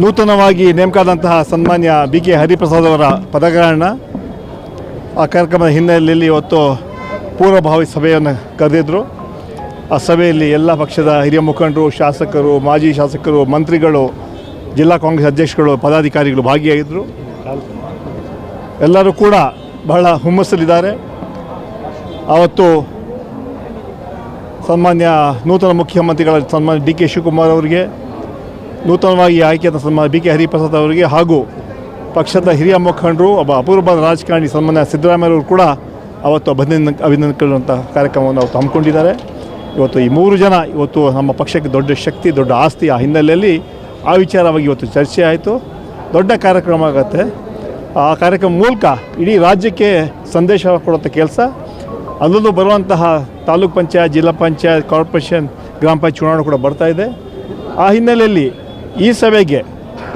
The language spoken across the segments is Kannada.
ನೂತನವಾಗಿ ನೇಮಕಾದಂತಹ ಸನ್ಮಾನ್ಯ ಬಿ ಕೆ ಹರಿಪ್ರಸಾದ್ ಅವರ ಪದಗ್ರಹಣ, ಆ ಕಾರ್ಯಕ್ರಮದ ಹಿನ್ನೆಲೆಯಲ್ಲಿ ಇವತ್ತು ಪೂರ್ವಭಾವಿ ಸಭೆಯನ್ನು ಕರೆದಿದ್ದರು. ಆ ಸಭೆಯಲ್ಲಿ ಎಲ್ಲ ಪಕ್ಷದ ಹಿರಿಯ ಮುಖಂಡರು, ಶಾಸಕರು, ಮಾಜಿ ಶಾಸಕರು, ಮಂತ್ರಿಗಳು, ಜಿಲ್ಲಾ ಕಾಂಗ್ರೆಸ್ ಅಧ್ಯಕ್ಷಗಳು, ಪದಾಧಿಕಾರಿಗಳು ಭಾಗಿಯಾಗಿದ್ದರು. ಎಲ್ಲರೂ ಕೂಡ ಬಹಳ ಹುಮ್ಮಸ್ಸಲ್ಲಿದ್ದಾರೆ. ಆವತ್ತು ಸನ್ಮಾನ್ಯ ನೂತನ ಮುಖ್ಯಮಂತ್ರಿಗಳ ಸನ್ಮಾನ್ಯ ಡಿ ಕೆ ಶಿವಕುಮಾರ್ ಅವರಿಗೆ, ನೂತನವಾಗಿ ಆಯ್ಕೆಯಾದ ಸನ್ಮಾನ್ಯ ಬಿ ಕೆ ಹರಿಪ್ರಸಾದ್ ಅವರಿಗೆ ಹಾಗೂ ಪಕ್ಷದ ಹಿರಿಯ ಮುಖಂಡರು, ಒಬ್ಬ ಅಪೂರ್ವವಾದ ರಾಜಕಾರಣಿ ಸನ್ಮಾನ್ಯ ಸಿದ್ದರಾಮಯ್ಯವರು ಕೂಡ ಅವತ್ತು ಅಭಿನಂದನೆಗಳಂಥ ಕಾರ್ಯಕ್ರಮವನ್ನು ಅವತ್ತು ಹಮ್ಮಿಕೊಂಡಿದ್ದಾರೆ. ಇವತ್ತು ಈ 3 ಜನ ಇವತ್ತು ನಮ್ಮ ಪಕ್ಷಕ್ಕೆ ದೊಡ್ಡ ಶಕ್ತಿ, ದೊಡ್ಡ ಆಸ್ತಿ. ಆ ಹಿನ್ನೆಲೆಯಲ್ಲಿ ಆ ವಿಚಾರವಾಗಿ ಇವತ್ತು ಚರ್ಚೆ ಆಯಿತು. ದೊಡ್ಡ ಕಾರ್ಯಕ್ರಮ ಆಗುತ್ತೆ. ಆ ಕಾರ್ಯಕ್ರಮ ಮೂಲಕ ಇಡೀ ರಾಜ್ಯಕ್ಕೆ ಸಂದೇಶ ಕೊಡುವಂಥ ಕೆಲಸ, ಅಲ್ಲೂ ಬರುವಂತಹ ತಾಲೂಕ್ ಪಂಚಾಯತ್, ಜಿಲ್ಲಾ ಪಂಚಾಯತ್, ಕಾರ್ಪೊರೇಷನ್, ಗ್ರಾಮ ಪಂಚಾಯತ್ ಚುನಾವಣೆ ಕೂಡ ಬರ್ತಾಯಿದೆ. ಆ ಹಿನ್ನೆಲೆಯಲ್ಲಿ ಈ ಸಭೆಗೆ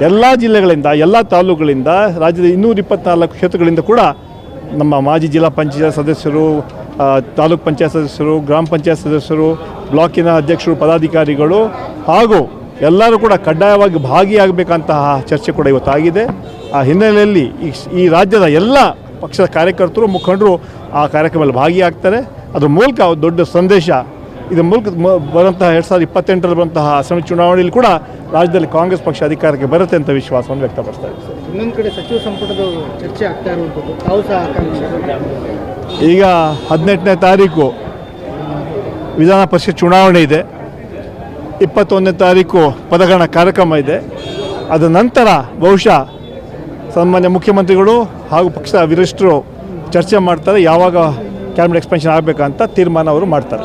ಎಲ್ಲ ಜಿಲ್ಲೆಗಳಿಂದ, ಎಲ್ಲ ತಾಲೂಕುಗಳಿಂದ, ರಾಜ್ಯದ 224 ಕ್ಷೇತ್ರಗಳಿಂದ ಕೂಡ ನಮ್ಮ ಮಾಜಿ ಜಿಲ್ಲಾ ಪಂಚಾಯತ್ ಸದಸ್ಯರು, ತಾಲೂಕ್ ಪಂಚಾಯತ್ ಸದಸ್ಯರು, ಗ್ರಾಮ ಪಂಚಾಯತ್ ಸದಸ್ಯರು, ಬ್ಲಾಕಿನ ಅಧ್ಯಕ್ಷರು, ಪದಾಧಿಕಾರಿಗಳು ಹಾಗೂ ಎಲ್ಲರೂ ಕೂಡ ಕಡ್ಡಾಯವಾಗಿ ಭಾಗಿಯಾಗಬೇಕಂತಹ ಚರ್ಚೆ ಕೂಡ ಇವತ್ತಾಗಿದೆ. ಆ ಹಿನ್ನೆಲೆಯಲ್ಲಿ ಈ ರಾಜ್ಯದ ಎಲ್ಲ ಪಕ್ಷದ ಕಾರ್ಯಕರ್ತರು, ಮುಖಂಡರು ಆ ಕಾರ್ಯಕ್ರಮದಲ್ಲಿ ಭಾಗಿಯಾಗ್ತಾರೆ. ಅದ್ರ ಮೂಲಕ ದೊಡ್ಡ ಸಂದೇಶ, ಇದರ ಮೂಲಕ ಬರುವಂತಹ 2028ರಲ್ಲಿ ಬರುವಂತಹ ಅಸೆಂಬ್ಲಿ ಚುನಾವಣೆಯಲ್ಲಿ ಕೂಡ ರಾಜ್ಯದಲ್ಲಿ ಕಾಂಗ್ರೆಸ್ ಪಕ್ಷ ಅಧಿಕಾರಕ್ಕೆ ಬರುತ್ತೆ ಅಂತ ವಿಶ್ವಾಸವನ್ನು ವ್ಯಕ್ತಪಡಿಸ್ತಾ ಇದ್ದಾರೆ. ಇನ್ನೊಂದು ಕಡೆ ಸಚಿವ ಸಂಪುಟದ ಚರ್ಚೆ ಆಗ್ತಾ ಇರುವಂಥದ್ದು ತಾವು ಸಹ ಆಕಾಂಕ್ಷಿ. ಈಗ 18ನೇ ತಾರೀಕು ವಿಧಾನ ಪರಿಷತ್ ಚುನಾವಣೆ ಇದೆ, 21ನೇ ತಾರೀಕು ಪದಗ್ರಹಣ ಕಾರ್ಯಕ್ರಮ ಇದೆ. ಅದ ನಂತರ ಬಹುಶಃ ಸನ್ಮಾನ್ಯ ಮುಖ್ಯಮಂತ್ರಿಗಳು ಹಾಗೂ ಪಕ್ಷದ ವರಿಷ್ಠರು ಚರ್ಚೆ ಮಾಡ್ತಾರೆ, ಯಾವಾಗ ಕ್ಯಾಬಿನೆಟ್ ಎಕ್ಸ್ಪೆನ್ಷನ್ ಆಗಬೇಕಂತ ತೀರ್ಮಾನ ಅವರು ಮಾಡ್ತಾರೆ.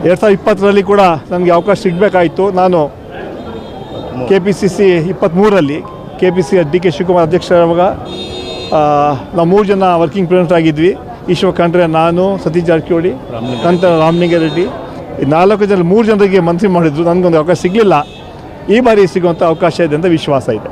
2020ರಲ್ಲಿ ಕೂಡ ನನಗೆ ಅವಕಾಶ ಸಿಗಬೇಕಾಯಿತು. ನಾನು KPCC 23ರಲ್ಲಿ KPCC ಡಿ ಕೆ ಶಿವಕುಮಾರ್ ಅಧ್ಯಕ್ಷರಾಗುವಾಗ ನಾವು 3 ಜನ ವರ್ಕಿಂಗ್ ಪ್ರೆಸಿಡೆಂಟ್ ಆಗಿದ್ವಿ. ಈಶ್ವರ್ ಖಂಡ್ರೆ, ನಾನು, ಸತೀಶ್ ಜಾರಕಿಹೊಳಿ, ನಂತರ ರಾಮಲಿಂಗಾರೆಡ್ಡಿ. ಈ 4 ಜನರಲ್ಲಿ 3 ಜನರಿಗೆ ಮಂತ್ರಿ ಮಾಡಿದ್ರು. ನನಗೊಂದು ಅವಕಾಶ ಸಿಗಲಿಲ್ಲ. ಈ ಬಾರಿ ಸಿಗುವಂಥ ಅವಕಾಶ ಇದೆ ಅಂತ ವಿಶ್ವಾಸ ಇದೆ.